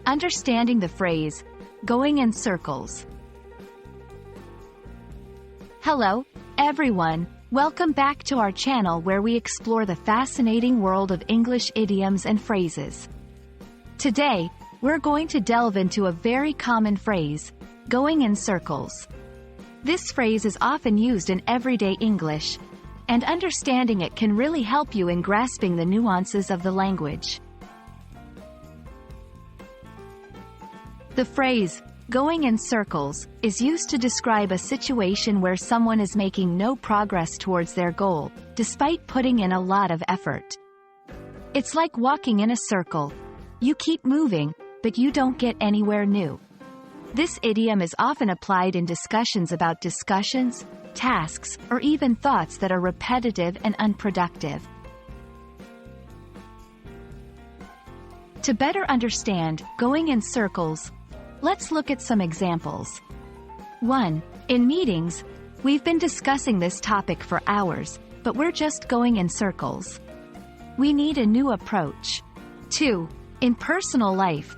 Understanding the phrase, going in circles. Hello, everyone. Welcome back to our channel where we explore the fascinating world of English idioms and phrases. Today, we're going to delve into a very common phrase, going in circles. This phrase is often used in everyday English, and understanding it can really help you in grasping the nuances of the language. The phrase, going in circles, is used to describe a situation where someone is making no progress towards their goal, despite putting in a lot of effort. It's like walking in a circle. You keep moving, but you don't get anywhere new. This idiom is often applied in discussions about discussions, tasks, or even thoughts that are repetitive and unproductive. To better understand going in circles, let's look at some examples. 1. In meetings, we've been discussing this topic for hours, but we're just going in circles. We need a new approach. 2. In personal life,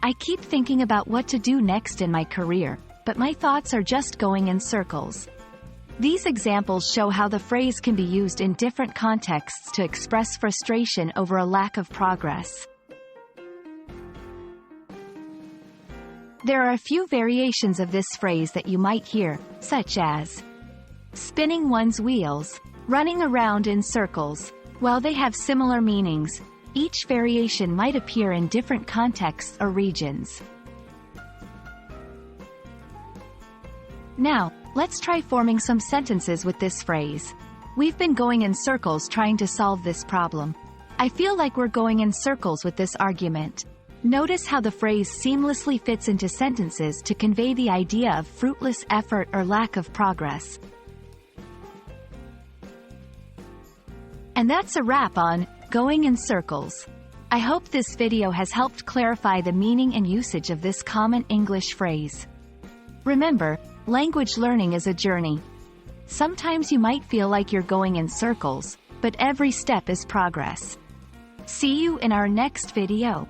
I keep thinking about what to do next in my career, but my thoughts are just going in circles. These examples show how the phrase can be used in different contexts to express frustration over a lack of progress. There are a few variations of this phrase that you might hear, such as spinning one's wheels, running around in circles. While they have similar meanings, each variation might appear in different contexts or regions. Now, let's try forming some sentences with this phrase. We've been going in circles trying to solve this problem. I feel like we're going in circles with this argument. Notice how the phrase seamlessly fits into sentences to convey the idea of fruitless effort or lack of progress. And that's a wrap on going in circles. I hope this video has helped clarify the meaning and usage of this common English phrase. Remember, language learning is a journey. Sometimes you might feel like you're going in circles, but every step is progress. See you in our next video.